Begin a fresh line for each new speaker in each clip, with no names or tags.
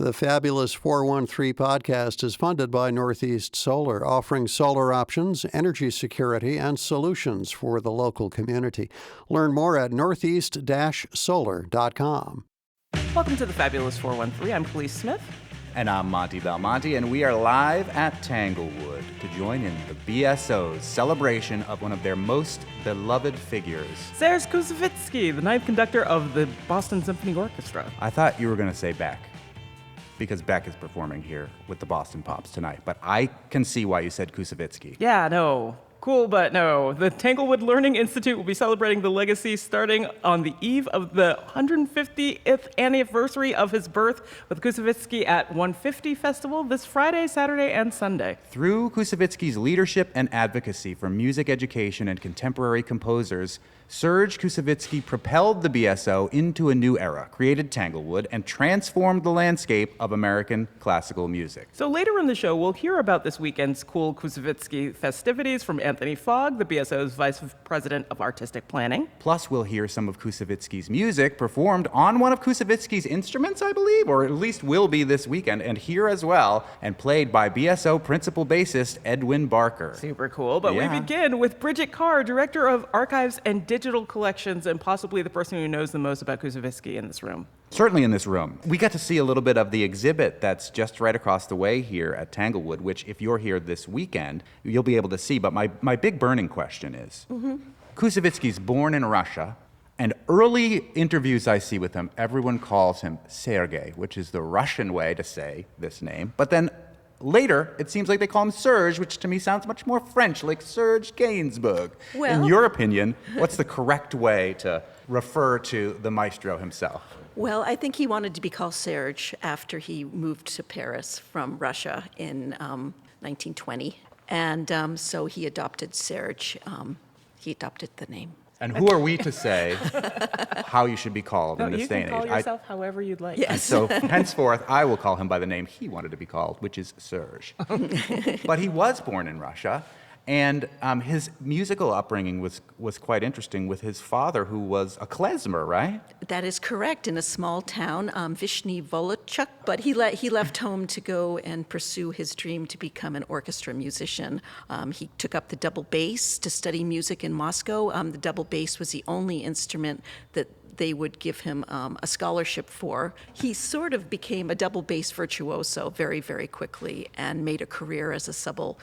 The Fabulous 413 podcast is funded by Northeast Solar, offering solar options, energy security, and solutions for the local community. Learn more at northeast-solar.com.
Welcome to the Fabulous 413. I'm Khalees Smith.
And I'm Monty Belmonte, and we are live at Tanglewood to join in the BSO's celebration of one of their most beloved figures.
Serge Koussevitzky, the ninth conductor of the Boston Symphony Orchestra.
I thought you were going to say Beck, because Beck is performing here with the Boston Pops tonight, but I can see why you said Koussevitzky.
Yeah, no. Cool, but no. The Tanglewood Learning Institute will be celebrating the legacy starting on the eve of the 150th anniversary of his birth with Koussevitzky at 150 Festival this Friday, Saturday, and Sunday.
Through Koussevitzky's leadership and advocacy for music education and contemporary composers, Serge Koussevitzky propelled the BSO into a new era, created Tanglewood, and transformed the landscape of American classical music.
So later in the show, we'll hear about this weekend's cool Koussevitzky festivities from Anthony Fogg, the BSO's Vice President of Artistic Planning.
Plus, we'll hear some of Koussevitzky's music performed on one of Koussevitzky's instruments, I believe, or at least will be this weekend, and here as well, and played by BSO principal bassist Edwin Barker.
Super cool, but
Yeah.
we begin with Bridget Carr, Director of Archives and Digital Collections, and possibly the person who knows the most about Koussevitzky in this room.
Certainly in this room. We got to see a little bit of the exhibit that's just right across the way here at Tanglewood, which if you're here this weekend, you'll be able to see. But my big burning question is, Koussevitzky's born in Russia, and early interviews I see with him, everyone calls him Sergei, which is the Russian way to say this name. But then later, it seems like they call him Serge, which to me sounds much more French, like Serge Gainsbourg.
Well-
In your opinion, what's the correct way to refer to the maestro himself?
Well, I think he wanted to be called Serge after he moved to Paris from Russia in 1920. And so he adopted Serge. He adopted the name.
And who are we to say how you should be called in this day
you
and
can call
age?
yourself however you'd like.
Yes.
So henceforth, I will call him by the name he wanted to be called, which is Serge. But he was born in Russia, and his musical upbringing was quite interesting with his father, who was a klezmer, right?
That is correct, in a small town, Vyshny Volochysk. But he left home to go and pursue his dream to become an orchestra musician. He took up the double bass to study music in Moscow. The double bass was the only instrument that they would give him a scholarship for. He sort of became a double bass virtuoso very, very quickly and made a career as a solo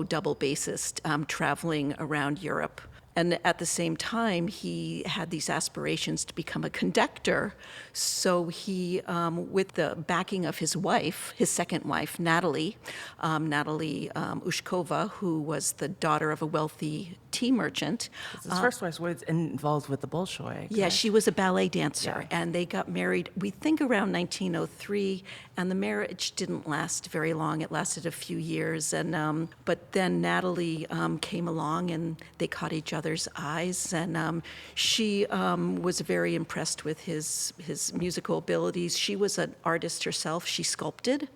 double bassist, traveling around Europe. And at the same time, he had these aspirations to become a conductor. So he, with the backing of his wife, his second wife, Natalie Ushkova, who was the daughter of a wealthy tea merchant.
His first wife was involved with the Bolshoi.
Yeah, she was a ballet dancer,
Yeah.
and they got married, we think, around 1903, and the marriage didn't last very long. It lasted a few years, and but then Natalie came along, and they caught each other's eyes, and she was very impressed with his musical abilities. She was an artist herself. She sculpted.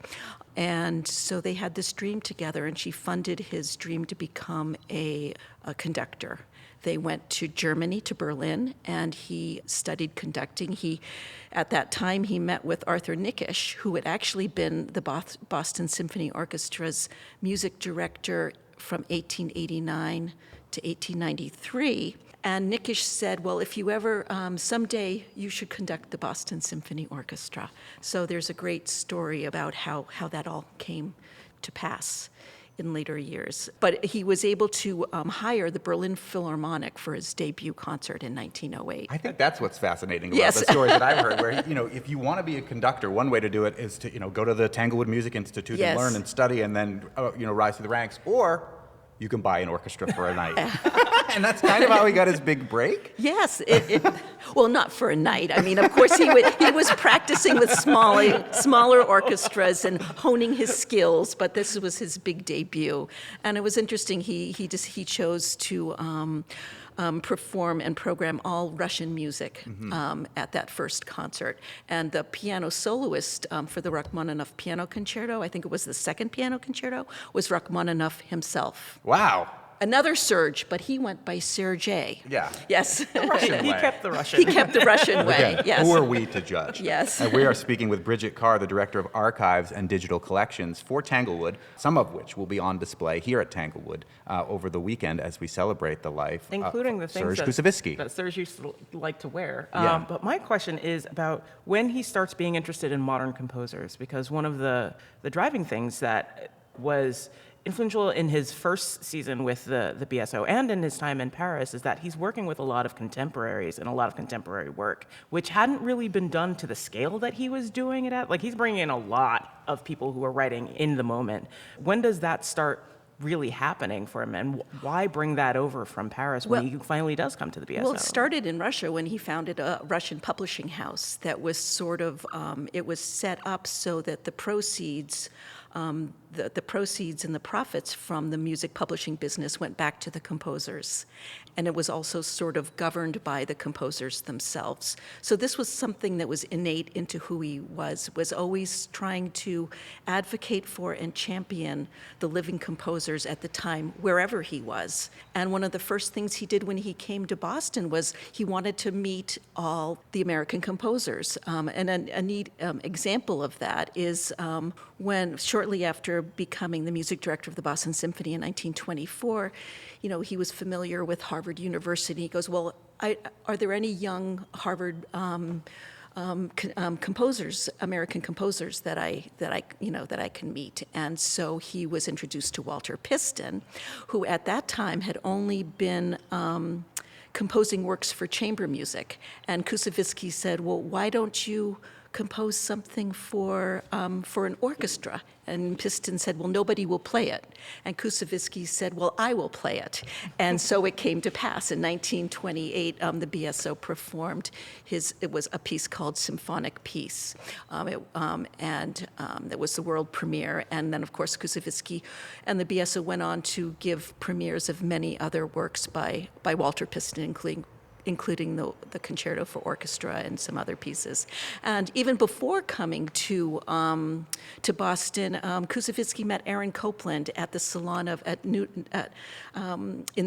And so they had this dream together, and she funded his dream to become a conductor. They went to Germany, to Berlin, and he studied conducting. At that time, he met with Arthur Nikisch, who had actually been the Boston Symphony Orchestra's music director from 1889 to 1893. And Nikisch said, well, if you ever, someday you should conduct the Boston Symphony Orchestra. So there's a great story about how that all came to pass in later years. But he was able to hire the Berlin Philharmonic for his debut concert in 1908.
I think that's what's fascinating about
Yes.
the stories that I've heard, where, if you want to be a conductor, one way to do it is to, go to the Tanglewood Music Institute
Yes.
and learn and study and then, rise through the ranks, or you can buy an orchestra for a night. And that's kind of how he got his big break?
Yes, well, not for a night. I mean, of course, he was practicing with smaller orchestras and honing his skills, but this was his big debut. And it was interesting, he chose to perform and program all Russian music at that first concert. And the piano soloist for the Rachmaninoff Piano Concerto, I think it was the second piano concerto, was Rachmaninoff himself.
Wow.
Another Serge, but he went by Serge.
Yeah.
Yes.
Russian
He
way.
kept the Russian.
He kept the Russian way,
Again,
yes.
who are we to judge?
Yes.
And we are speaking with Bridget Carr, the Director of Archives and Digital Collections for Tanglewood, some of which will be on display here at Tanglewood over the weekend as we celebrate the life
Including the
of
things
Serge Koussevitzky.
that Serge used to like to wear.
Yeah.
But my question is about when he starts being interested in modern composers, because one of the driving things that was influential in his first season with the BSO and in his time in Paris is that he's working with a lot of contemporaries and a lot of contemporary work, which hadn't really been done to the scale that he was doing it at. Like, he's bringing in a lot of people who are writing in the moment. When does that start really happening for him, and why bring that over from Paris when he finally does come to the BSO?
Well, it started in Russia when he founded a Russian publishing house that was sort of, it was set up so that the proceeds, the proceeds and the profits from the music publishing business went back to the composers. And it was also sort of governed by the composers themselves. So this was something that was innate into who he was always trying to advocate for and champion the living composers at the time, wherever he was. And one of the first things he did when he came to Boston was he wanted to meet all the American composers. And a neat example of that is when, shortly after becoming the music director of the Boston Symphony in 1924, he was familiar with Harvard University. He goes, well, are there any young Harvard composers, American composers that I can meet? And so he was introduced to Walter Piston, who at that time had only been composing works for chamber music. And Koussevitzky said, well, why don't you compose something for an orchestra? And Piston said, well, nobody will play it. And Koussevitzky said, well, I will play it. And so it came to pass. In 1928, the BSO performed it was a piece called Symphonic Peace. It was the world premiere. And then, of course, Koussevitzky and the BSO went on to give premieres of many other works by Walter Piston, including the Concerto for Orchestra and some other pieces. And even before coming to Boston, Koussevitzky met Aaron Copland at the salon in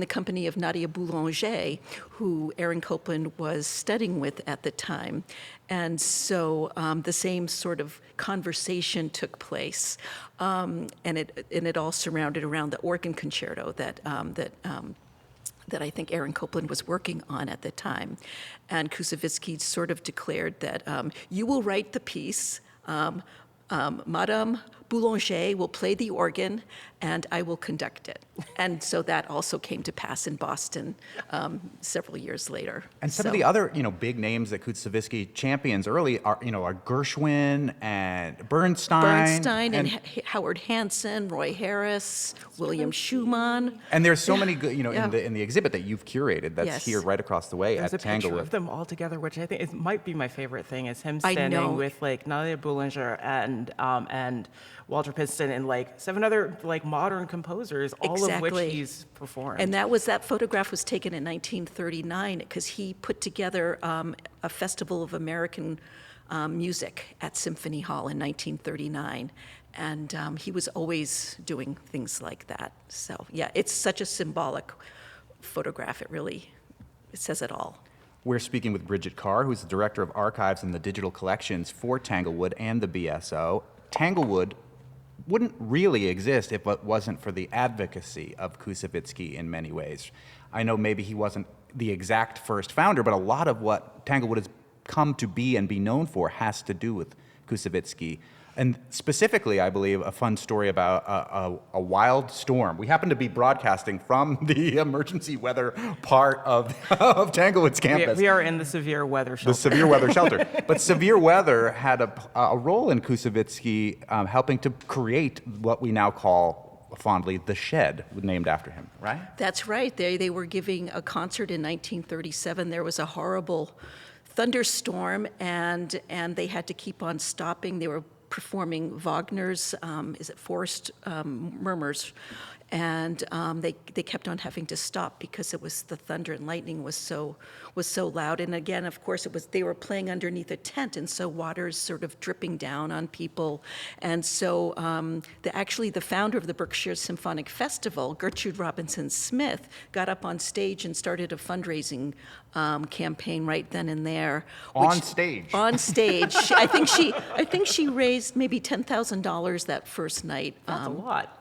the company of Nadia Boulanger, who Aaron Copland was studying with at the time. And so the same sort of conversation took place, and it all surrounded around the organ concerto that I think Aaron Copland was working on at the time. And Koussevitzky sort of declared that you will write the piece, Madame Boulanger will play the organ, and I will conduct it. And so that also came to pass in Boston several years later.
And some of the other, big names that Koussevitzky champions early are Gershwin and Bernstein.
and Howard Hansen, Roy Harris, William Schumann.
And there's so many good, in the exhibit that you've curated that's
Yes.
here right across the way
There's
at
a picture
Tanglewood.
of them all together, which I think might be my favorite thing, is him
I know.
standing with Nadia Boulanger and Walter Piston and 7 other modern composers, all of which
Exactly.
he's performed.
And that photograph was taken in 1939 because he put together a festival of American music at Symphony Hall in 1939. And he was always doing things like that. So, yeah, it's such a symbolic photograph. It says it all.
We're speaking with Bridget Carr, who's the Director of Archives and the Digital Collections for Tanglewood and the BSO. Tanglewood wouldn't really exist if it wasn't for the advocacy of Koussevitzky in many ways. I know maybe he wasn't the exact first founder, but a lot of what Tanglewood has come to be and be known for has to do with Koussevitzky. And specifically, I believe, a fun story about a wild storm. We happen to be broadcasting from the emergency weather part of Tanglewood's campus.
We are in the severe weather shelter.
The severe weather shelter. But severe weather had a role in Koussevitzky helping to create what we now call fondly the Shed, named after him, right?
That's right. They were giving a concert in 1937. There was a horrible thunderstorm, and they had to keep on stopping. They were performing Wagner's, is it Forest Murmurs? And they kept on having to stop because it was the thunder and lightning was so loud. And again, of course, they were playing underneath a tent, and so water's sort of dripping down on people. And so actually the founder of the Berkshire Symphonic Festival, Gertrude Robinson Smith, got up on stage and started a fundraising campaign right then and there.
On stage.
On stage. I think she raised maybe $10,000 that first night.
That's a lot.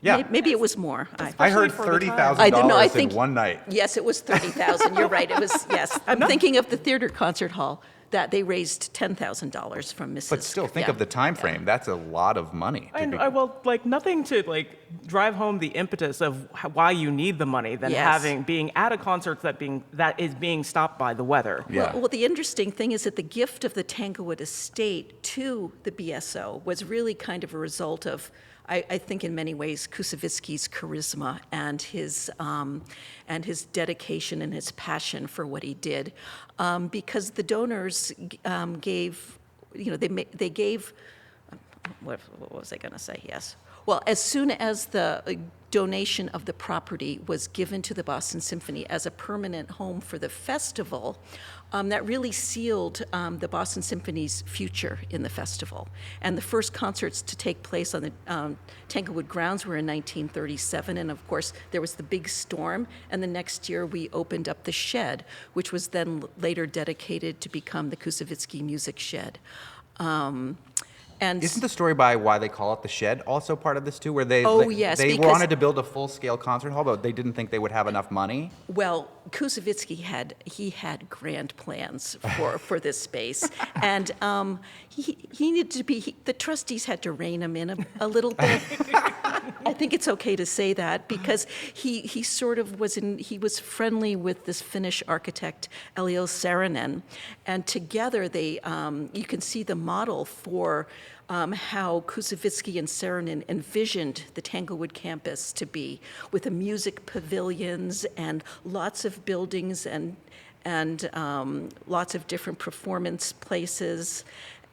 Yeah.
Maybe it was more.
I heard
for the time.
$30,000 in one night.
Yes, it was 30,000. You're right. It was, yes. I'm thinking of the theater concert hall that they raised $10,000 from Mrs.
But still, think of the time frame. That's a lot of money.
And nothing to drive home the impetus of why you need the money than being at a concert that is being stopped by the weather.
Yeah.
Well, the interesting thing is that the gift of the Tanglewood estate to the BSO was really kind of a result of, I think in many ways, Koussevitzky's charisma and his dedication and his passion for what he did, because the donors gave, they gave. What was I going to say? Yes. Well, as soon as the donation of the property was given to the Boston Symphony as a permanent home for the festival, that really sealed the Boston Symphony's future in the festival. And the first concerts to take place on the Tanglewood grounds were in 1937, and of course there was the big storm, and the next year we opened up the shed, which was then later dedicated to become the Koussevitzky Music Shed. And
isn't the story by why they call it the Shed also part of this too, where they
yes,
they
because
wanted to build a full-scale concert hall, but they didn't think they would have enough money?
Well, Koussevitzky had grand plans for this space, and he needed to be. The trustees had to rein him in a little bit. I think it's okay to say that because he sort of he was friendly with this Finnish architect Elio Saarinen, and together they you can see the model for how Koussevitzky and Saarinen envisioned the Tanglewood campus to be, with the music pavilions and lots of buildings and lots of different performance places,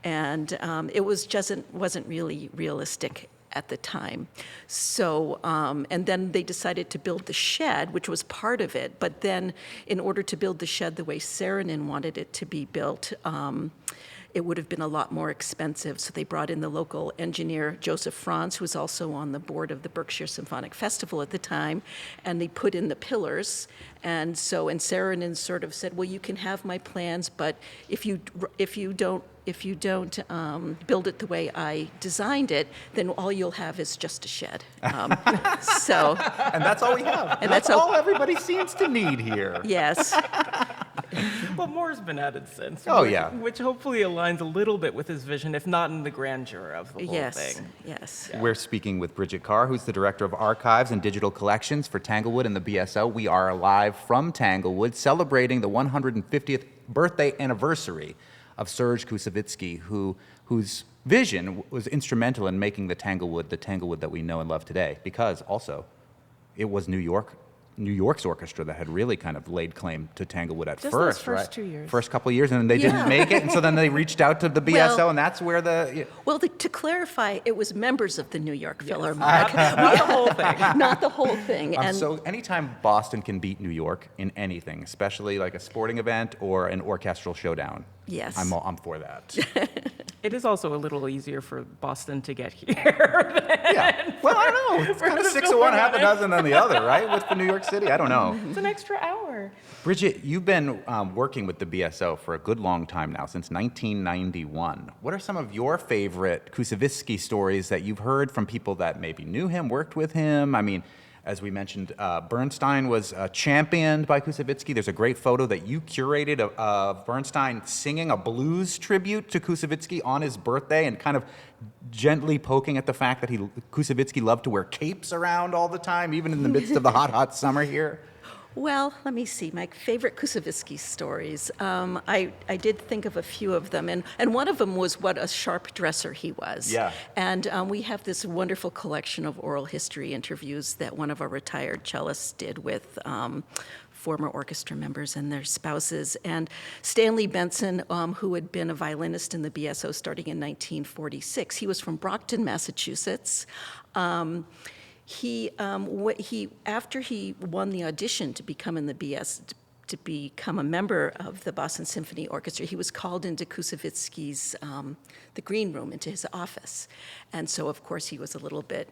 and it wasn't really realistic at the time. So, and then they decided to build the shed, which was part of it, but then in order to build the shed the way Saarinen wanted it to be built, it would have been a lot more expensive. So they brought in the local engineer, Joseph Franz, who was also on the board of the Berkshire Symphonic Festival at the time, and they put in the pillars. And Saarinen sort of said, well, you can have my plans, but if you don't build it the way I designed it, then all you'll have is just a shed. And
that's all we have. And that's all everybody seems to need here.
Yes.
Well, more's been added since.
Oh, yeah.
Which hopefully aligns a little bit with his vision, if not in the grandeur of the whole thing.
Yes.
We're speaking with Bridget Carr, who's the Director of Archives and Digital Collections for Tanglewood and the BSO. We are live from Tanglewood, celebrating the 150th birthday anniversary of Serge Koussevitzky, whose vision was instrumental in making the Tanglewood that we know and love today, because also it was New York's orchestra that had really kind of laid claim to Tanglewood at
Just
first,
those first
right?
2 years.
First couple of years, and then they didn't make it, and so then they reached out to the BSO, and that's where
to clarify, it was members of the New York Philharmonic.
Not the whole thing.
Not the whole thing.
So anytime Boston can beat New York in anything, especially like a sporting event or an orchestral showdown,
yes,
I'm for that.
It is also a little easier for Boston to get here.
Yeah. Well, I don't know. It's kind of 6 of one, half a dozen than the other, right? With the New York City, I don't know.
It's an extra hour.
Bridget, you've been working with the BSO for a good long time now, since 1991. What are some of your favorite Koussevitzky stories that you've heard from people that maybe knew him, worked with him? I mean, as we mentioned, Bernstein was championed by Koussevitzky. There's a great photo that you curated of Bernstein singing a blues tribute to Koussevitzky on his birthday and kind of gently poking at the fact that Koussevitzky loved to wear capes around all the time, even in the midst of the hot summer here.
Well, let me see. My favorite Koussevitzky stories. I did think of a few of them, and one of them was what a sharp dresser he was.
Yeah.
And we have this wonderful collection of oral history interviews that one of our retired cellists did with former orchestra members and their spouses. And Stanley Benson, who had been a violinist in the BSO starting in 1946, he was from Brockton, Massachusetts. After he won the audition to become to become a member of the Boston Symphony Orchestra, he was called into Koussevitzky's, the green room, into his office. And so, of course, he was a little bit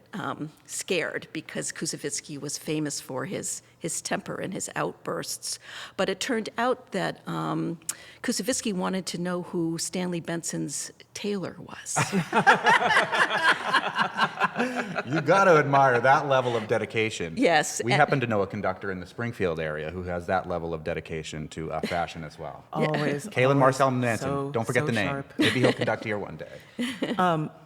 scared because Koussevitzky was famous for his temper and his outbursts. But it turned out that Koussevitzky wanted to know who Stanley Benson's tailor was.
You got to admire that level of dedication.
Yes.
We happen to know a conductor in the Springfield area who has that level of dedication to fashion as well.
Always.
Kalen Marcel Manson.
So,
Don't forget
so
the name.
sharp.
Maybe he'll conduct here one day.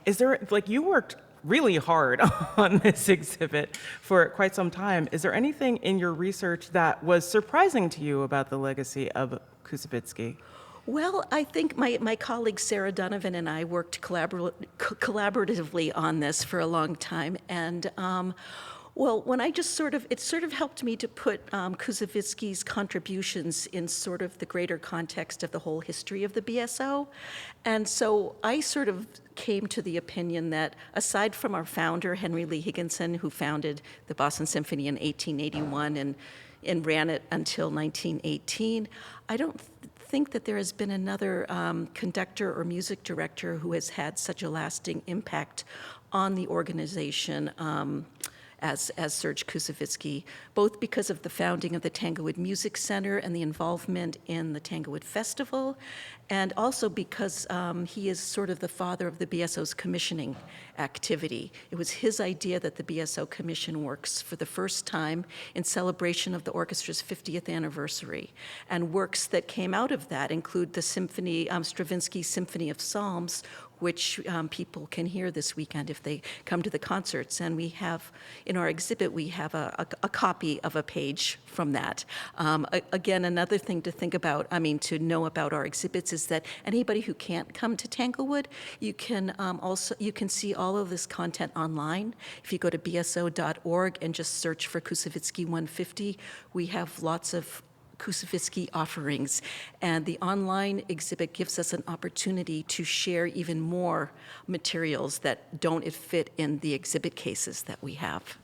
Is there, like, you worked really hard on this exhibit for quite some time. Is there anything in your research that was surprising to you about the legacy of Koussevitzky?
Well, I think my colleague Sarah Donovan and I worked collaboratively on this for a long time. And well, when I just it sort of helped me to put Koussevitzky's contributions in sort of the greater context of the whole history of the BSO. And so I sort of came to the opinion that aside from our founder, Henry Lee Higginson, who founded the Boston Symphony in 1881 and ran it until 1918, I don't think that there has been another conductor or music director who has had such a lasting impact on the organization as Serge Koussevitzky, both because of the founding of the Tanglewood Music Center and the involvement in the Tanglewood Festival, and also because he is sort of the father of the BSO's commissioning activity. It was his idea that the BSO commission works for the first time in celebration of the orchestra's 50th anniversary. And works that came out of that include the Stravinsky Symphony of Psalms, which people can hear this weekend if they come to the concerts. And we have, in our exhibit, we have a copy of a page from that. Again, another thing to think about, to know about our exhibits is that anybody who can't come to Tanglewood, you can see all of this content online. If you go to bso.org and just search for Koussevitzky 150, we have lots of Koussevitzky offerings, and the online exhibit gives us an opportunity to share even more materials that don't fit in the exhibit cases that we have.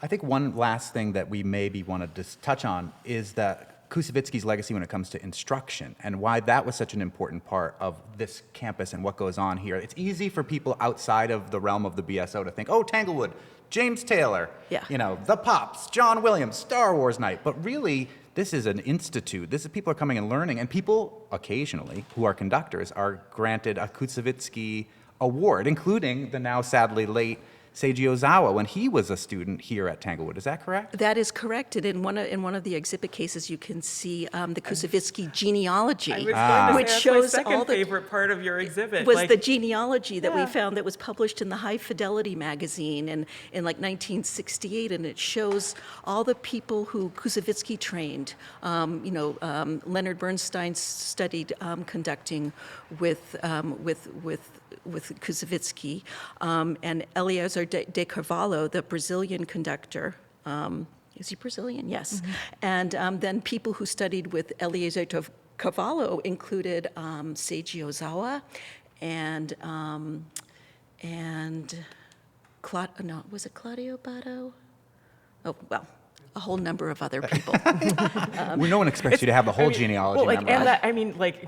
I think one last thing that we maybe want to just touch on is that Koussevitzky's legacy when it comes to instruction and why that was such an important part of this campus and what goes on here. It's easy for people outside of the realm of the BSO to think, oh, Tanglewood, James Taylor, the Pops, John Williams, Star Wars Night, but really, this is an institute. People are coming and learning, and people occasionally who are conductors are granted a Koussevitzky award, including the now sadly late Seiji Ozawa when he was a student here at Tanglewood. Is that correct?
That is correct. And in one of the exhibit cases, you can see the Koussevitzky genealogy,
I was going to
which
say, that's
shows
my second
all the
favorite part of your exhibit.
Was the genealogy that we found that was published in the High Fidelity magazine in like 1968, and it shows all the people who Koussevitzky trained. Leonard Bernstein studied conducting with Koussevitzky, and Eliezer de Carvalho, the Brazilian conductor. Is he Brazilian? Yes. Mm-hmm. And then people who studied with Eliezer de Carvalho included Seiji Ozawa and was it Claudio Batto? Oh, well, a whole number of other people.
No one expects you to have the whole genealogy
memorized.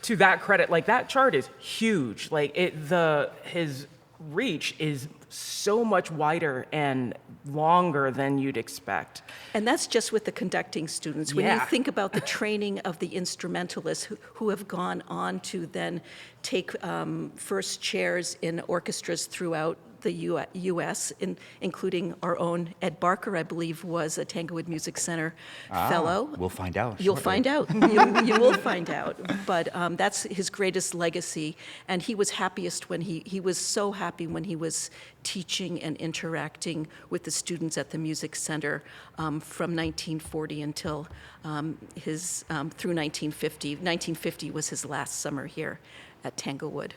To that credit, that chart is huge. His reach is so much wider and longer than you'd expect.
And that's just with the conducting students. When you think about the training of the instrumentalists who have gone on to then take first chairs in orchestras throughout the U.S., including our own Ed Barker, I believe, was a Tanglewood Music Center fellow.
We'll find out.
You'll find out. You will find out. But that's his greatest legacy. And he was happiest when he was so happy when he was teaching and interacting with the students at the Music Center from 1940 until through 1950. 1950 was his last summer here at Tanglewood.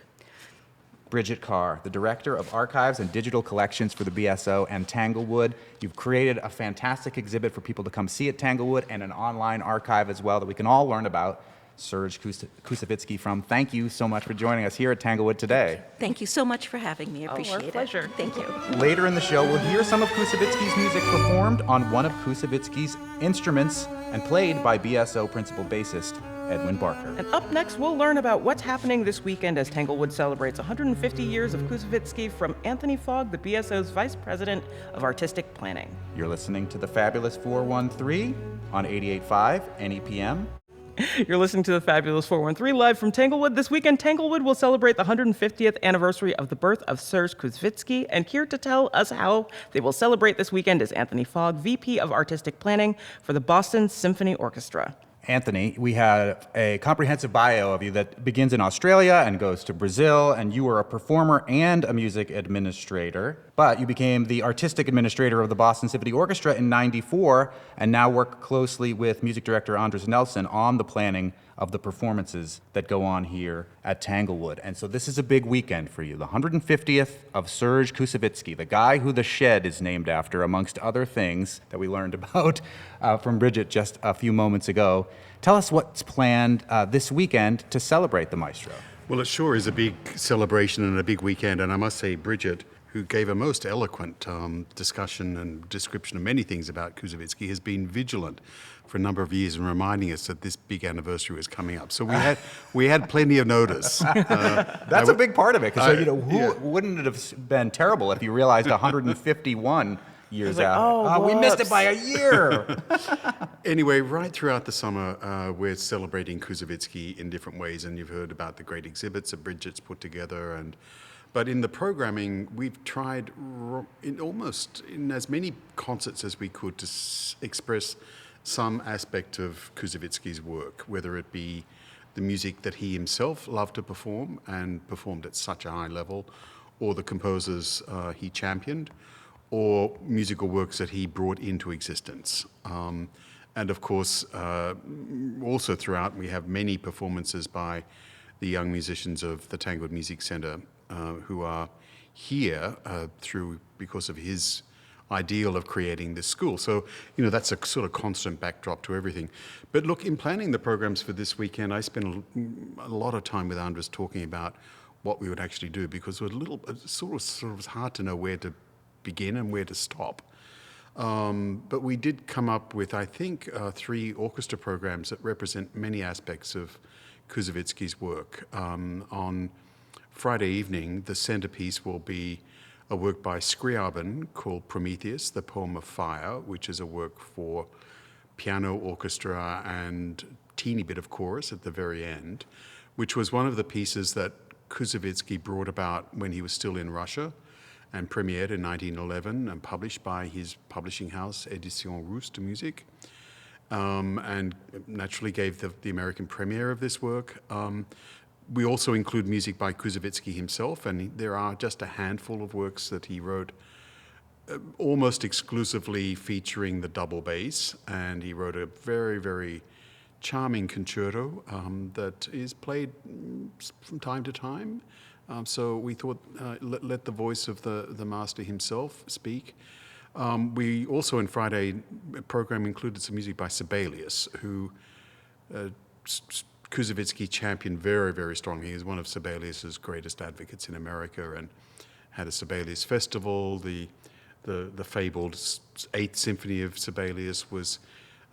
Bridget Carr, the Director of Archives and Digital Collections for the BSO and Tanglewood. You've created a fantastic exhibit for people to come see at Tanglewood and an online archive as well that we can all learn about Serge Koussevitzky from. Thank you so much for joining us here at Tanglewood today.
Thank you so much for having me. I appreciate
our pleasure.
it. Thank you.
Later in the show, we'll hear some of Koussevitzky's music performed on one of Koussevitzky's instruments and played by BSO principal bassist Edwin Barker.
And up next, we'll learn about what's happening this weekend as Tanglewood celebrates 150 years of Koussevitzky from Anthony Fogg, the BSO's Vice President of Artistic Planning.
You're listening to the Fabulous 413 on 88.5 NEPM.
You're listening to the Fabulous 413 live from Tanglewood. This weekend, Tanglewood will celebrate the 150th anniversary of the birth of Serge Koussevitzky. And here to tell us how they will celebrate this weekend is Anthony Fogg, VP of Artistic Planning for the Boston Symphony Orchestra.
Anthony, we had a comprehensive bio of you that begins in Australia and goes to Brazil, and you were a performer and a music administrator, but you became the artistic administrator of the Boston Symphony Orchestra in '94, and now work closely with music director Andres Nelson on the planning of the performances that go on here at Tanglewood. And so this is a big weekend for you, the 150th of Serge Koussevitzky, the guy who the shed is named after, amongst other things that we learned about from Bridget just a few moments ago. Tell us what's planned this weekend to celebrate the maestro.
Well, it sure is a big celebration and a big weekend, and I must say Bridget, who gave a most eloquent discussion and description of many things about Koussevitzky, has been vigilant for a number of years in reminding us that this big anniversary was coming up. So we had plenty of notice.
That's a big part of it, because wouldn't it have been terrible if you realized 151 years out? We missed it by a year.
Anyway, right throughout the summer, we're celebrating Koussevitzky in different ways, and you've heard about the great exhibits that Bridget's put together. But in the programming, we've tried in as many concerts as we could to express some aspect of Koussevitzky's work, whether it be the music that he himself loved to perform and performed at such a high level, or the composers he championed, or musical works that he brought into existence. And of course, also throughout, we have many performances by the young musicians of the Tanglewood Music Centre who are here because of his ideal of creating this school. So, that's a sort of constant backdrop to everything. But look, in planning the programs for this weekend, I spent a lot of time with Andres talking about what we would actually do, because it sort of was hard to know where to begin and where to stop. But we did come up with, I think, 3 orchestra programs that represent many aspects of Koussevitzky's work. On Friday evening, the centerpiece will be a work by Scriabin called Prometheus, the Poem of Fire, which is a work for piano, orchestra, and teeny bit of chorus at the very end, which was one of the pieces that Koussevitzky brought about when he was still in Russia and premiered in 1911 and published by his publishing house, Éditions Russes de Musique, and naturally gave the American premiere of this work. We also include music by Koussevitzky himself, and there are just a handful of works that he wrote almost exclusively featuring the double bass, and he wrote a very, very charming concerto that is played from time to time. So we thought, let the voice of the master himself speak. We also, in Friday program, included some music by Sibelius, who Koussevitzky championed very, very strongly. He is one of Sibelius's greatest advocates in America, and had a Sibelius festival. The fabled 8th Symphony of Sibelius was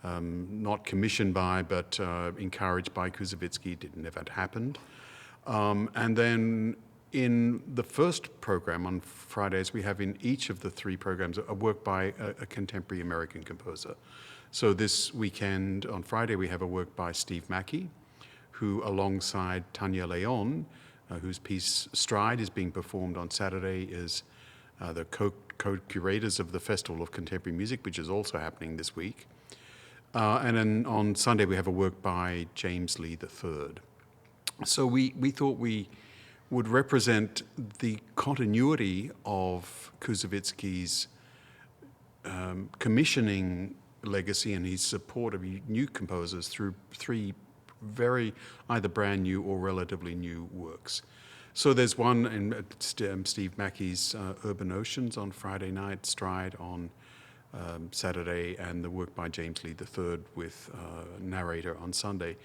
not commissioned by, but encouraged by Koussevitzky. It never happened. And then in the first program on Fridays, we have in each of the 3 programs a work by a contemporary American composer. So this weekend on Friday, we have a work by Steve Mackey, who alongside Tanya Leon, whose piece Stride is being performed on Saturday, is the co-curators of the Festival of Contemporary Music, which is also happening this week. And then on Sunday, we have a work by James Lee III. So we thought we would represent the continuity of Koussevitzky's commissioning legacy and his support of new composers through 3 very either brand new or relatively new works. So there's one in Steve Mackey's Urban Oceans on Friday night, Stride on Saturday, and the work by James Lee III with narrator on Sunday.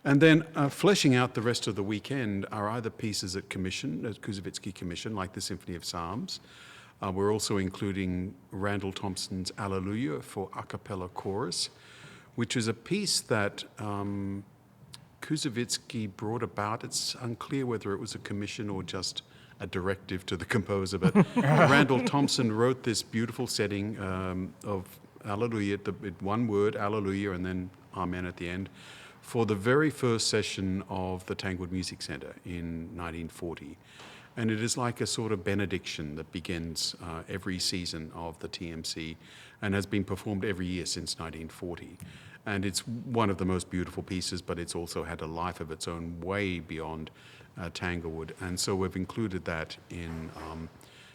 And then fleshing out the rest of the weekend are either pieces at commission, at Koussevitzky commission, like the Symphony of Psalms. We're also including Randall Thompson's Alleluia for a cappella chorus, which is a piece that Koussevitzky brought about. It's unclear whether it was a commission or just a directive to the composer, but Randall Thompson wrote this beautiful setting of Alleluia, one word, Alleluia, and then Amen at the end, for the very first session of the Tanglewood Music Center in 1940. And it is like a sort of benediction that begins every season of the TMC and has been performed every year since 1940. And it's one of the most beautiful pieces, but it's also had a life of its own way beyond Tanglewood. And so we've included that in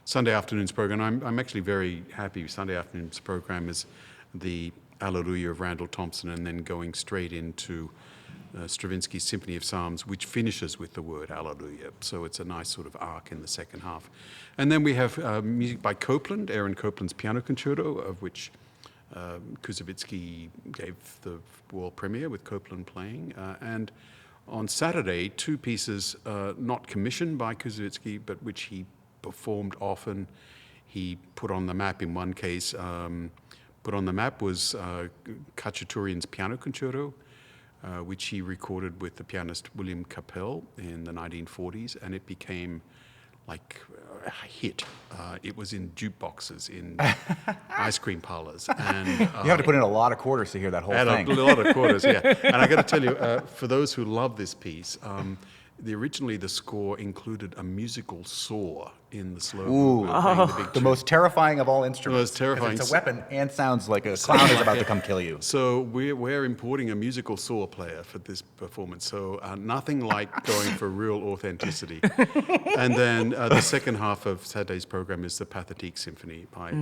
Sunday afternoon's program. I'm actually very happy. Sunday afternoon's program is the Alleluia of Randall Thompson, and then going straight into Stravinsky's Symphony of Psalms, which finishes with the word Alleluia. So it's a nice sort of arc in the second half. And then we have music by Copeland, Aaron Copeland's Piano Concerto, of which Koussevitzky gave the world premiere with Copeland playing. And on Saturday, two pieces not commissioned by Koussevitzky, but which he performed often. He put on the map in one case. Put on the map was Khachaturian's Piano Concerto, which he recorded with the pianist William Capell in the 1940s, and it became like a hit. It was in jukeboxes, in ice cream parlors. And
you have to put in a lot of quarters to hear that whole thing.
A lot of quarters, yeah. And I got to tell you, for those who love this piece, originally the score included a musical saw in the slow movement.
The most terrifying of all instruments.
The most terrifying.
It's a weapon and sounds like a clown is about to come kill you.
So we're importing a musical saw player for this performance. So nothing like going for real authenticity. And then the second half of Saturday's program is the Pathetique Symphony by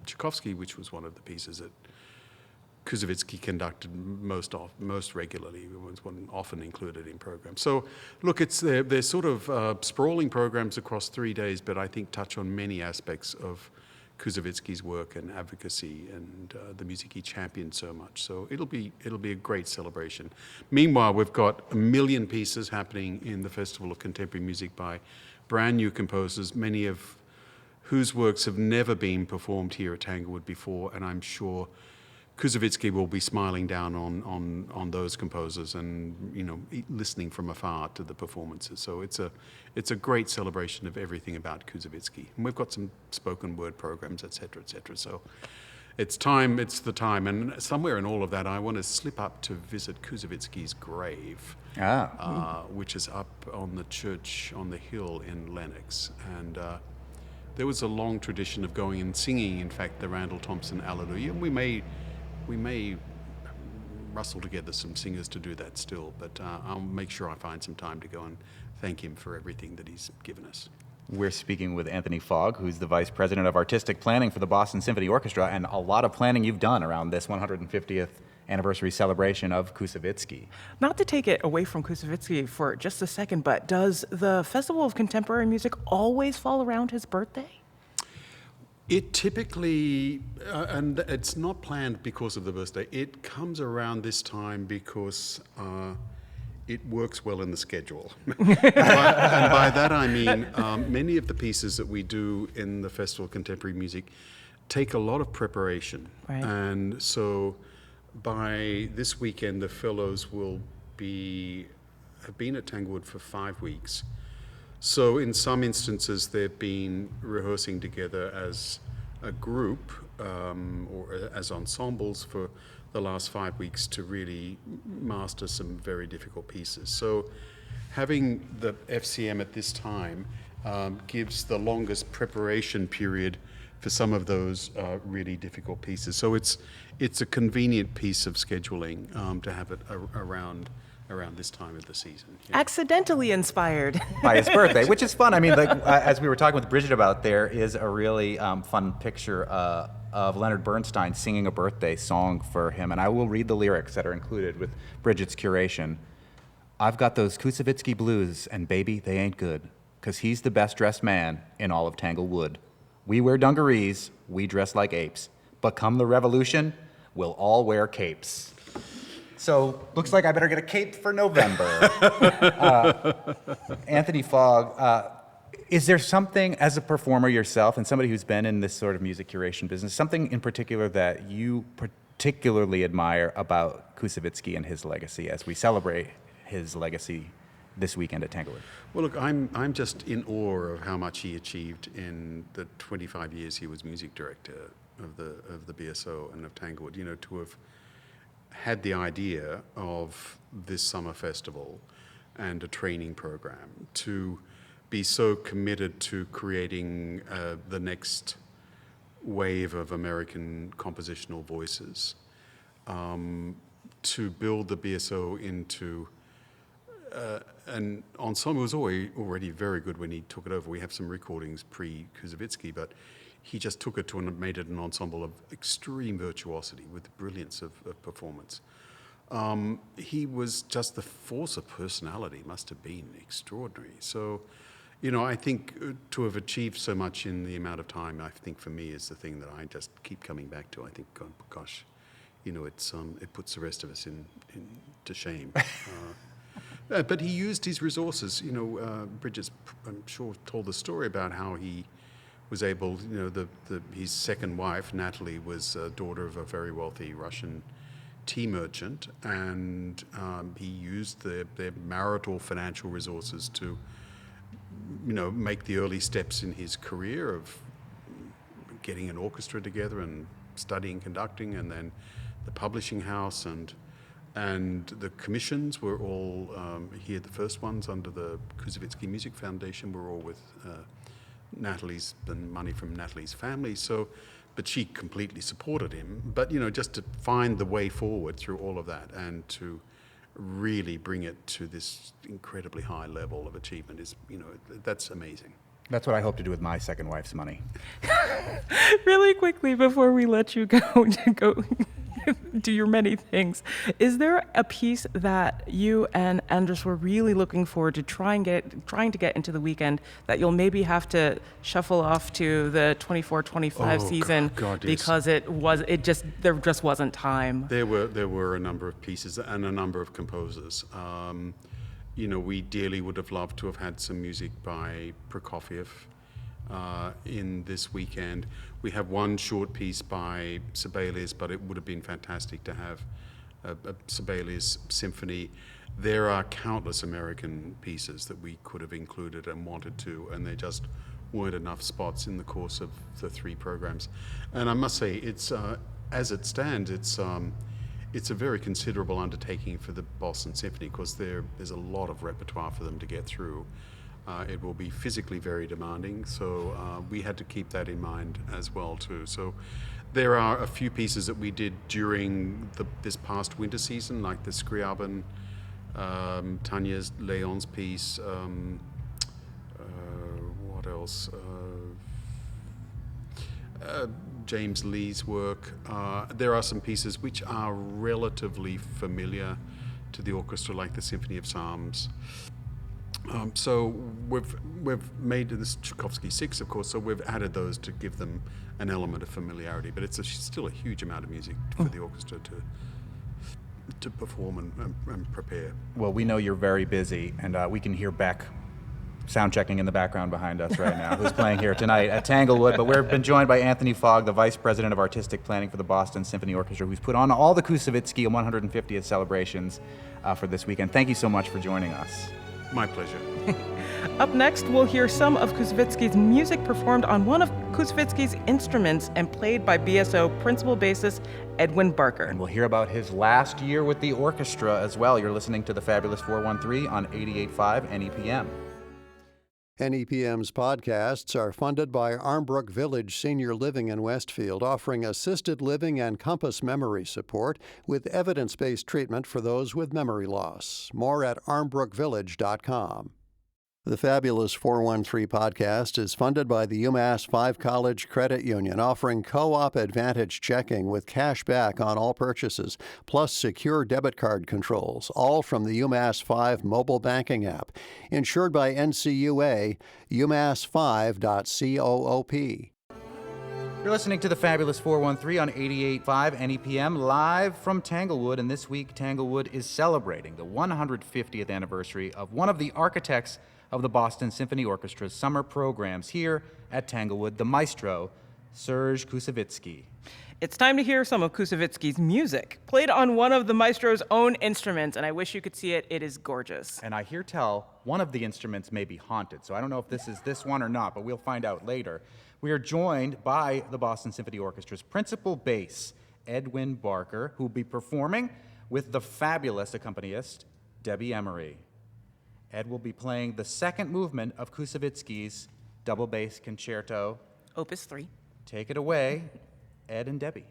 Tchaikovsky, which was one of the pieces that Koussevitzky conducted most regularly. It was one often included in programs. So, look, they're sort of sprawling programs across 3 days, but I think touch on many aspects of Koussevitzky's work and advocacy and the music he championed so much. So it'll be a great celebration. Meanwhile, we've got 1 million pieces happening in the Festival of Contemporary Music by brand new composers, many of whose works have never been performed here at Tanglewood before, and I'm sure Koussevitzky will be smiling down on those composers and listening from afar to the performances. So it's a great celebration of everything about Koussevitzky. And we've got some spoken word programs, et cetera, et cetera. So it's the time. And somewhere in all of that, I want to slip up to visit Koussevitzky's grave, which is up on the church on the hill in Lenox. And there was a long tradition of going and singing, in fact, the Randall Thompson Alleluia. And we may rustle together some singers to do that still, but I'll make sure I find some time to go and thank him for everything that he's given us.
We're speaking with Anthony Fogg, who's the Vice President of Artistic Planning for the Boston Symphony Orchestra, and a lot of planning you've done around this 150th anniversary celebration of Koussevitzky.
Not to take it away from Koussevitzky for just a second, but does the Festival of Contemporary Music always fall around his birthday?
It typically, and it's not planned because of the birthday, it comes around this time because it works well in the schedule. And by that I mean many of the pieces that we do in the Festival of Contemporary Music take a lot of preparation.
Right.
And so by this weekend, the fellows have been at Tanglewood for 5 weeks. So in some instances, they've been rehearsing together as a group or as ensembles for the last 5 weeks to really master some very difficult pieces. So having the FCM at this time gives the longest preparation period for some of those really difficult pieces. So it's a convenient piece of scheduling to have it around this time of the season. Yeah.
Accidentally inspired.
By his birthday, which is fun. I mean, as we were talking with Bridget about, there is a really fun picture of Leonard Bernstein singing a birthday song for him, and I will read the lyrics that are included with Bridget's curation. I've got those Koussevitzky blues, and baby, they ain't good. because he's the best-dressed man in all of Tanglewood. We wear dungarees, we dress like apes. But come the revolution, we'll all wear capes. So, looks like I better get a cape for November. Anthony Fogg, is there something, as a performer yourself and somebody who's been in this sort of music curation business, something in particular that you particularly admire about Koussevitzky and his legacy as we celebrate his legacy this weekend at Tanglewood?
Well, look, I'm just in awe of how much he achieved in the 25 years he was music director of the BSO and of Tanglewood. You know, to have had the idea of this summer festival and a training program, to be so committed to creating the next wave of American compositional voices, to build the BSO into an ensemble. It was already very good when he took it over. We have some recordings pre-Koussevitzky, but he just took it to and made it an ensemble of extreme virtuosity with the brilliance of performance. He was just the force of personality, must have been extraordinary. So, you know, I think to have achieved so much in the amount of time, I think for me is the thing that I just keep coming back to. I think, gosh, you know, it puts the rest of us to shame. But he used his resources. You know, Bridget's, I'm sure, told the story about how he was able, you know, his second wife, Natalie, was a daughter of a very wealthy Russian tea merchant, and he used their marital financial resources to, you know, make the early steps in his career of getting an orchestra together and studying conducting, and then the publishing house and the commissions were all, he had the first ones under the Koussevitzky Music Foundation, were all with Natalie's, the money from Natalie's family. So, but she completely supported him. But, you know, just to find the way forward through all of that and to really bring it to this incredibly high level of achievement is, you know, that's amazing.
That's what I hope to do with my second wife's money.
Really quickly before we let you go do your many things, is there a piece that you and Anders were really looking forward to trying to get into the weekend that you'll maybe have to shuffle off to the 24-25 season because there just wasn't time?
There were a number of pieces and a number of composers. You know, we dearly would have loved to have had some music by Prokofiev in this weekend. We have one short piece by Sibelius, but it would have been fantastic to have a Sibelius symphony. There are countless American pieces that we could have included and wanted to, and there just weren't enough spots in the course of the 3 programs. And I must say, it's as it stands, it's a very considerable undertaking for the Boston Symphony, because there's a lot of repertoire for them to get through. It will be physically very demanding, so we had to keep that in mind as well too. So there are a few pieces that we did during this past winter season, like the Scriabin, Tanya's Leon's piece, what else? James Lee's work. There are some pieces which are relatively familiar to the orchestra, like the Symphony of Psalms. So we've made this Tchaikovsky 6, of course, so we've added those to give them an element of familiarity, but it's still a huge amount of music for the orchestra to perform and prepare.
Well, we know you're very busy, and we can hear Beck sound checking in the background behind us right now, who's playing here tonight at Tanglewood. But we've been joined by Anthony Fogg, the Vice President of Artistic Planning for the Boston Symphony Orchestra, who's put on all the Koussevitzky 150th celebrations for this weekend. Thank you so much for joining us.
My pleasure.
Up next, we'll hear some of Koussevitzky's music performed on one of Koussevitzky's instruments and played by BSO principal bassist Edwin Barker.
And we'll hear about his last year with the orchestra as well. You're listening to the Fabulous 413 on 88.5 NEPM.
NEPM's podcasts are funded by Armbrook Village Senior Living in Westfield, offering assisted living and compass memory support with evidence-based treatment for those with memory loss. More at armbrookvillage.com. The Fabulous 413 podcast is funded by the UMass 5 College Credit Union, offering co-op advantage checking with cash back on all purchases, plus secure debit card controls, all from the UMass 5 mobile banking app. Insured by NCUA, umass5.coop.
You're listening to the Fabulous 413 on 88.5 NEPM, live from Tanglewood, and this week Tanglewood is celebrating the 150th anniversary of one of the architects of the Boston Symphony Orchestra's summer programs here at Tanglewood, the maestro, Serge Koussevitzky.
It's time to hear some of Koussevitzky's music, played on one of the maestro's own instruments, and I wish you could see it. It is gorgeous.
And I hear tell one of the instruments may be haunted, so I don't know if this is this one or not, but we'll find out later. We are joined by the Boston Symphony Orchestra's principal bass, Edwin Barker, who will be performing with the fabulous accompanist, Debbie Emery. Ed will be playing the second movement of Koussevitzky's double bass concerto.
Opus 3.
Take it away, Ed and Debbie.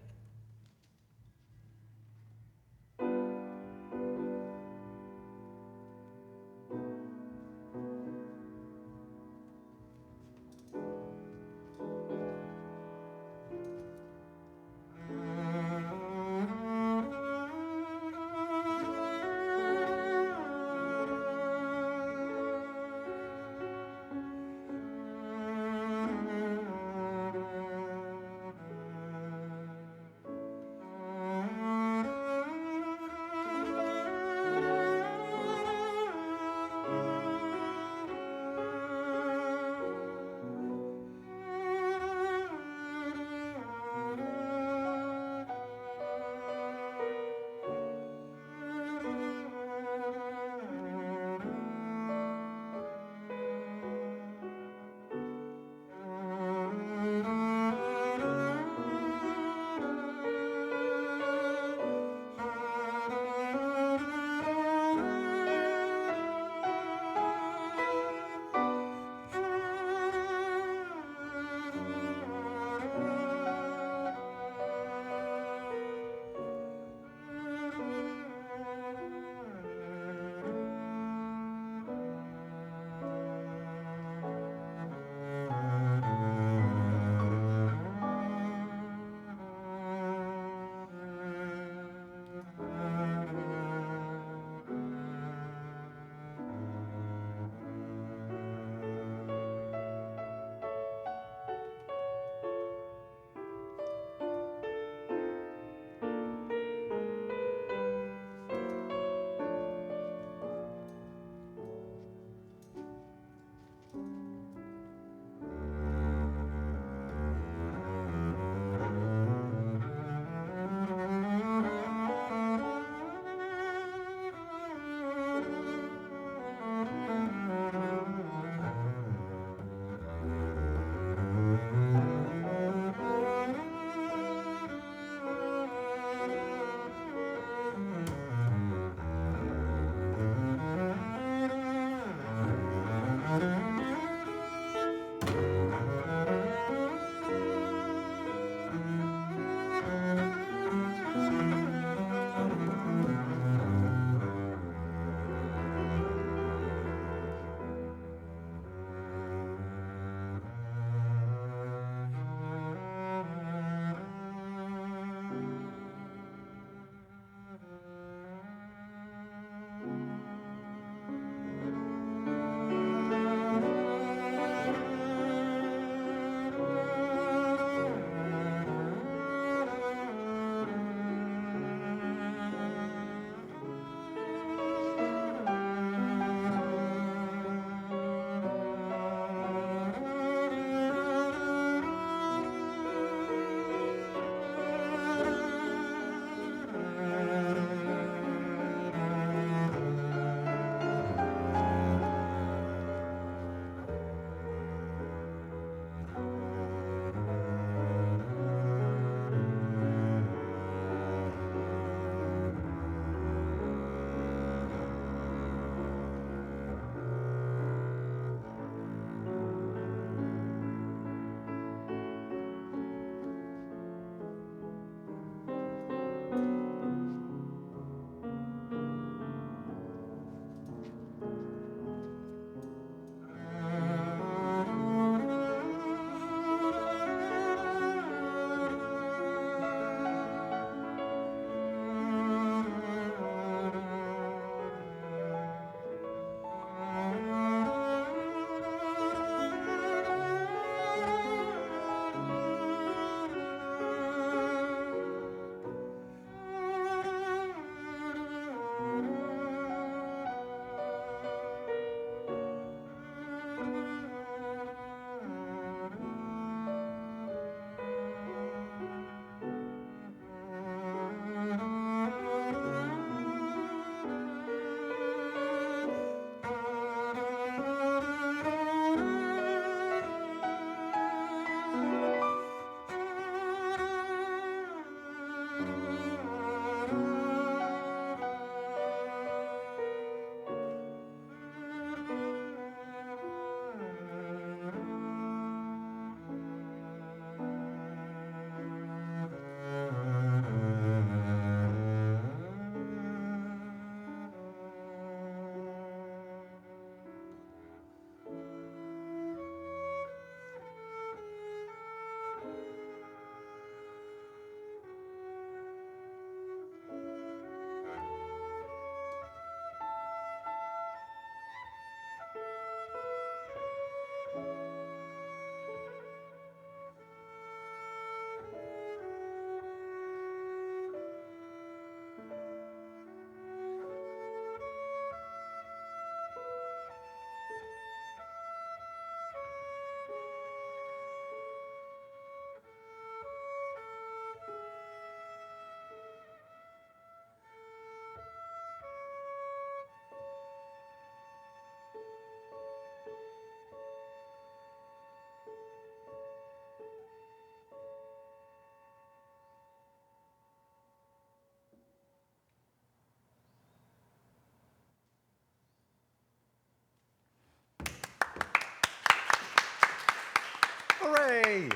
Hooray!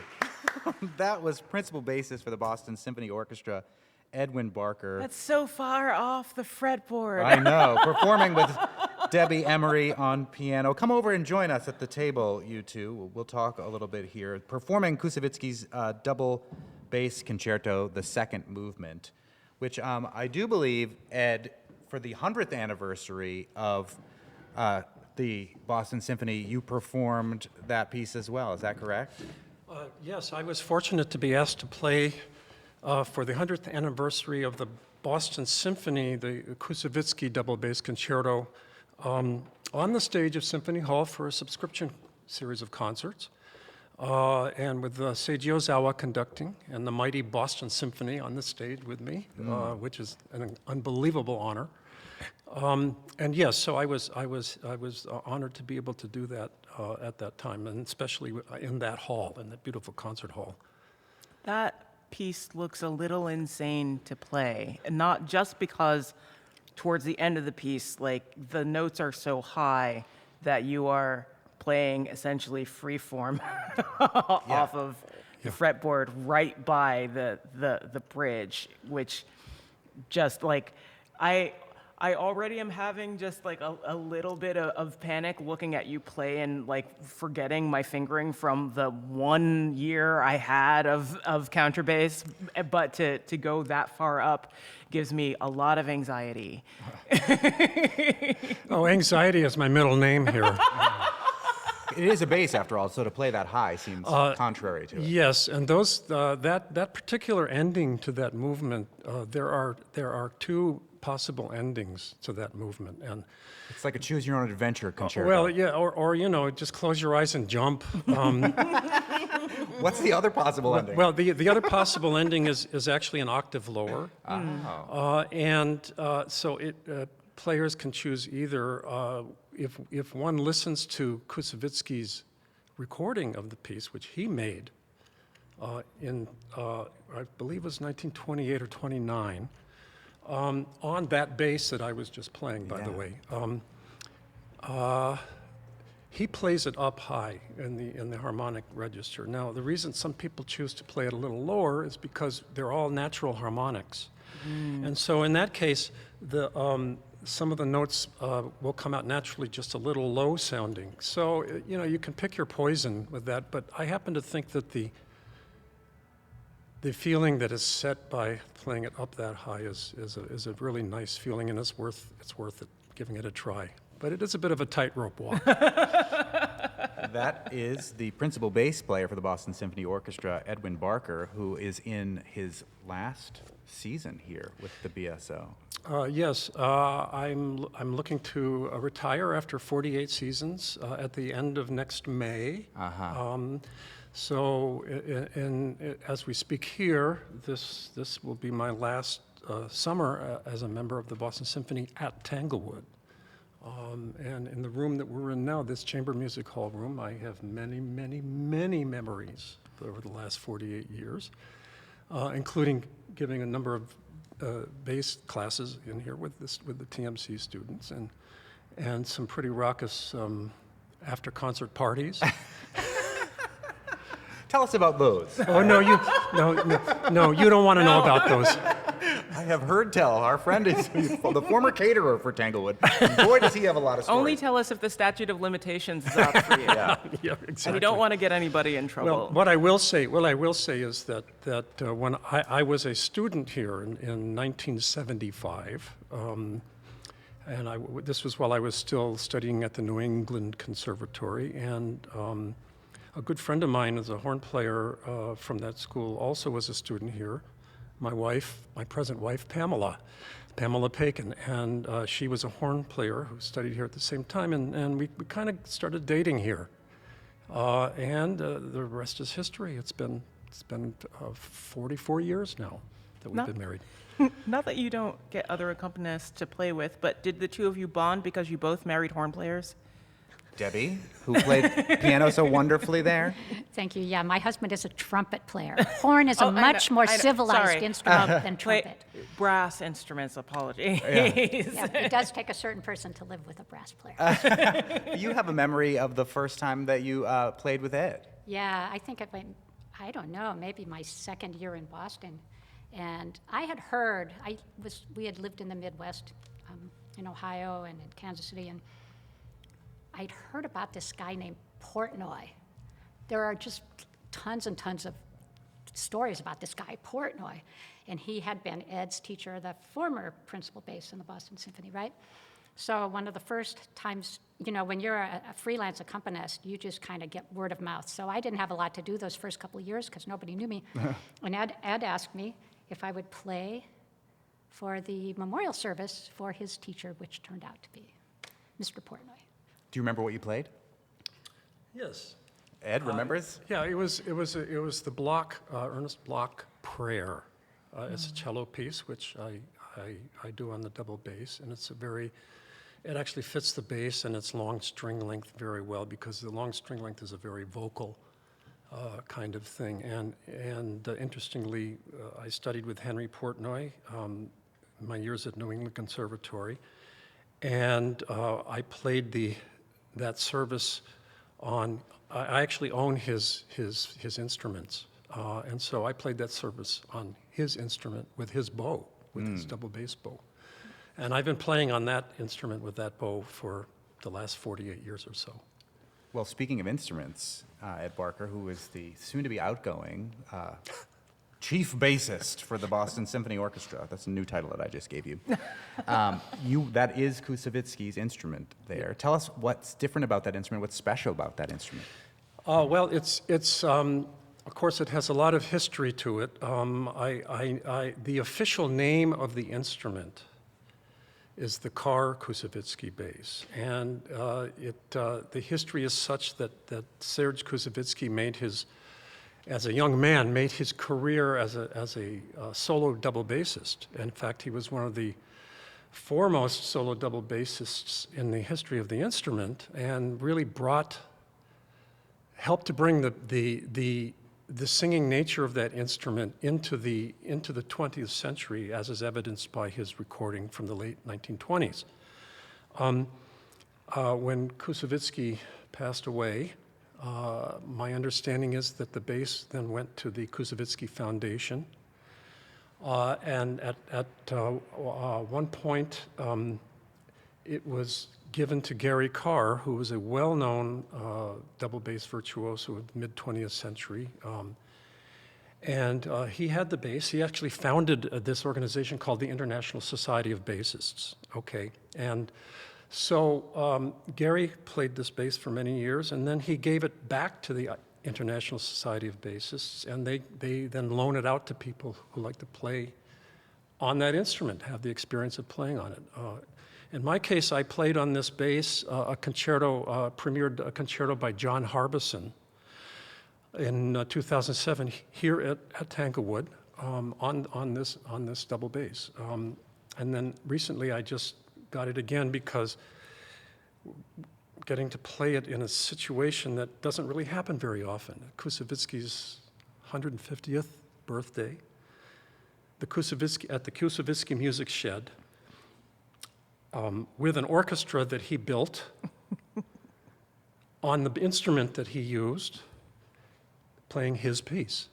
That was principal bassist for the Boston Symphony Orchestra, Edwin Barker.
That's so far off the fretboard.
I know. Performing with Debbie Emery on piano. Come over and join us at the table, you two. We'll talk a little bit here. Performing Koussevitzky's double bass concerto, the second movement, which I do believe, Ed, for the 100th anniversary of the Boston Symphony, you performed that piece as well. Is that correct?
Yes, I was fortunate to be asked to play for the 100th anniversary of the Boston Symphony, the Koussevitzky double bass concerto, on the stage of Symphony Hall for a subscription series of concerts, and with Seiji Ozawa conducting, and the mighty Boston Symphony on the stage with me, which is an unbelievable honor. And yes, so I was honored to be able to do that at that time, and especially in that hall, in that beautiful concert hall.
That piece looks a little insane to play, and not just because towards the end of the piece, like the notes are so high that you are playing essentially freeform off of the fretboard right by the bridge, which just like I already am having just like a little bit of panic looking at you play and like forgetting my fingering from the 1 year I had of counterbass, but to go that far up gives me a lot of anxiety.
Oh, anxiety is my middle name here.
It is a bass, after all, so to play that high seems contrary to it.
Yes, and that particular ending to that movement, there are two possible endings to that movement, and
It's like a choose-your-own-adventure concerto.
well, yeah, or just close your eyes and jump.
What's the other possible ending?
Well, the other possible ending is actually an octave lower, so players can choose either. If one listens to Koussevitzky's recording of the piece, which he made in I believe it was 1928 or 29. On that bass that I was just playing, by the way, he plays it up high in the harmonic register. Now, the reason some people choose to play it a little lower is because they're all natural harmonics, and so in that case, some of the notes will come out naturally just a little low sounding. So you can pick your poison with that. But I happen to think that the feeling that is set by playing it up that high is a really nice feeling, and it's worth it, giving it a try. But it is a bit of a tightrope walk.
That is the principal bass player for the Boston Symphony Orchestra, Edwin Barker, who is in his last season here with the BSO.
Yes, I'm looking to retire after 48 seasons at the end of next May. So, as we speak here, this will be my last summer as a member of the Boston Symphony at Tanglewood. And in the room that we're in now, this chamber music hall room, I have many, many, many memories over the last 48 years, including giving a number of bass classes in here with the TMC students, and some pretty raucous after-concert parties.
Tell us about those.
Oh, no, you don't want to know about those.
I have heard tell. Our friend is the former caterer for Tanglewood. Boy, does he have a lot of stories.
Only tell us if the statute of limitations is up for you.
Yeah, exactly.
And you don't want to get anybody in trouble.
Well, what I will say is that when I was a student here in 1975, and this was while I was still studying at the New England Conservatory, and a good friend of mine is a horn player from that school, also was a student here. My present wife, Pamela Pakin, and she was a horn player who studied here at the same time, and we kind of started dating here. And the rest is history. It's been 44 years now that we've been married.
Not that you don't get other accompanists to play with, but did the two of you bond because you both married horn players?
Debbie, who played piano so wonderfully there.
Thank you. Yeah, my husband is a trumpet player. Horn is a much more civilized instrument than trumpet.
Brass instruments, apologies.
Yeah, it does take a certain person to live with a brass player.
You have a memory of the first time that you played with Ed.
Yeah, I think I don't know, maybe my second year in Boston. And I had heard, we had lived in the Midwest, in Ohio and in Kansas City, and I'd heard about this guy named Portnoy. There are just tons and tons of stories about this guy, Portnoy. And he had been Ed's teacher, the former principal bass in the Boston Symphony, right? So one of the first times, when you're a freelance accompanist, you just kind of get word of mouth. So I didn't have a lot to do those first couple of years because nobody knew me. And Ed asked me if I would play for the memorial service for his teacher, which turned out to be Mr. Portnoy.
Do you remember what you played?
Yes.
Ed remembers?
Yeah, it was the Bloch, Ernest Bloch Prayer. It's a cello piece, which I do on the double bass, and it actually fits the bass and its long string length very well, because the long string length is a very vocal kind of thing. And interestingly, I studied with Henry Portnoy my years at New England Conservatory, and I played that service on. I actually own his instruments, and so I played that service on his instrument with his bow, with his double bass bow. And I've been playing on that instrument with that bow for the last 48 years or so.
Well, speaking of instruments, Ed Barker, who is the soon-to-be outgoing chief bassist for the Boston Symphony Orchestra. That's a new title that I just gave you. That is Koussevitzky's instrument there. Tell us what's different about that instrument, what's special about that instrument.
Well, it's of course, it has a lot of history to it. The official name of the instrument is the Carr Koussevitzky bass, and the history is such that Serge Koussevitzky as a young man, made his career as a solo double bassist. In fact, he was one of the foremost solo double bassists in the history of the instrument, and really helped to bring the singing nature of that instrument into the 20th century, as is evidenced by his recording from the late 1920s. When Koussevitzky passed away, my understanding is that the bass then went to the Koussevitzky Foundation, and at one point it was given to Gary Carr, who was a well-known double bass virtuoso of the mid-20th century, and he had the bass. He actually founded this organization called the International Society of Bassists. Okay, and so Gary played this bass for many years, and then he gave it back to the International Society of Bassists, and they then loan it out to people who like to play on that instrument, have the experience of playing on it. In my case, I played on this bass premiered a concerto by John Harbison in 2007 here at Tanglewood on this double bass, and then recently I just got it again because getting to play it in a situation that doesn't really happen very often. Koussevitzky's 150th birthday, at the Koussevitzky Music Shed, with an orchestra that he built on the instrument that he used, playing his piece.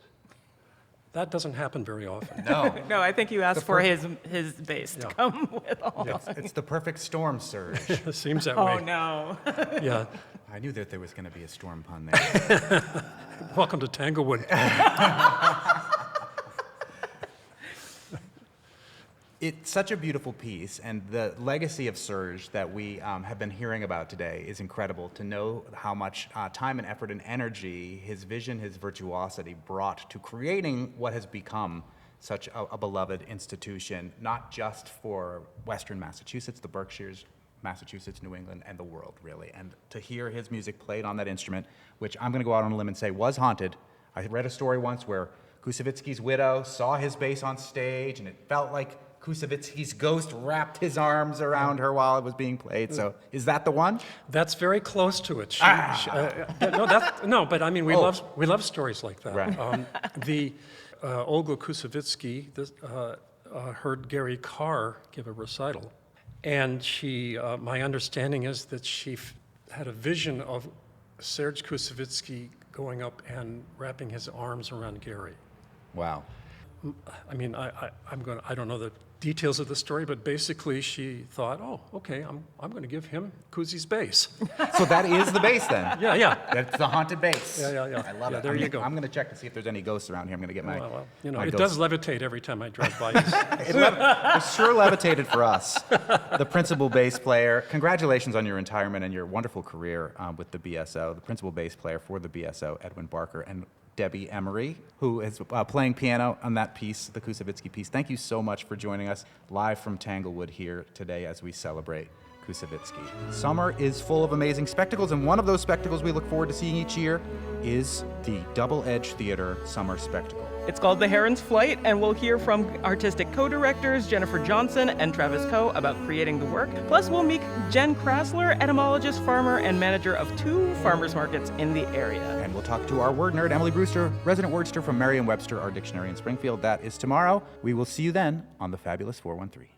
That doesn't happen very often.
No.
No, I think you asked for his bass to come with all.
It's the perfect storm, Serge.
It seems that way.
Oh, no.
Yeah.
I knew that there was going to be a storm pun there.
Welcome to Tanglewood.
It's such a beautiful piece, and the legacy of Serge that we have been hearing about today is incredible. To know how much time and effort and energy his vision, his virtuosity brought to creating what has become such a beloved institution, not just for Western Massachusetts, the Berkshires, Massachusetts, New England, and the world, really. And to hear his music played on that instrument, which I'm going to go out on a limb and say was haunted. I read a story once where Koussevitzky's widow saw his bass on stage, and it felt like Koussevitzky's ghost wrapped his arms around her while it was being played. So, is that the one?
That's very close to it. But I mean, we love stories like that.
Right.
Olga Koussevitzky heard Gary Carr give a recital, and my understanding is that she had a vision of Serge Koussevitzky going up and wrapping his arms around Gary.
Wow.
I mean, I don't know the details of the story, but basically she thought, oh, okay, I'm going to give him Kousie's bass.
So that is the bass then?
Yeah.
That's the haunted bass.
Yeah.
I love it.
There you go.
I'm going to check to see if there's any ghosts around here. I'm going to get my.
Well,
my
it
ghost.
does levitate every time I drive by.
It sure levitated for us. The principal bass player. Congratulations on your retirement and your wonderful career with the BSO. The principal bass player for the BSO, Edwin Barker, and Debbie Emery, who is playing piano on that piece, the Koussevitzky piece. Thank you so much for joining us live from Tanglewood here today as we celebrate Koussevitzky. Summer is full of amazing spectacles, and one of those spectacles we look forward to seeing each year is the Double Edge Theater Summer Spectacle.
It's called The Heron's Flight, and we'll hear from artistic co-directors Jennifer Johnson and Travis Coe about creating the work. Plus, we'll meet Jen Krasler, etymologist, farmer, and manager of 2 farmers markets in the area.
And we'll talk to our word nerd, Emily Brewster, resident wordster from Merriam-Webster, our dictionary in Springfield. That is tomorrow. We will see you then on the Fabulous 413.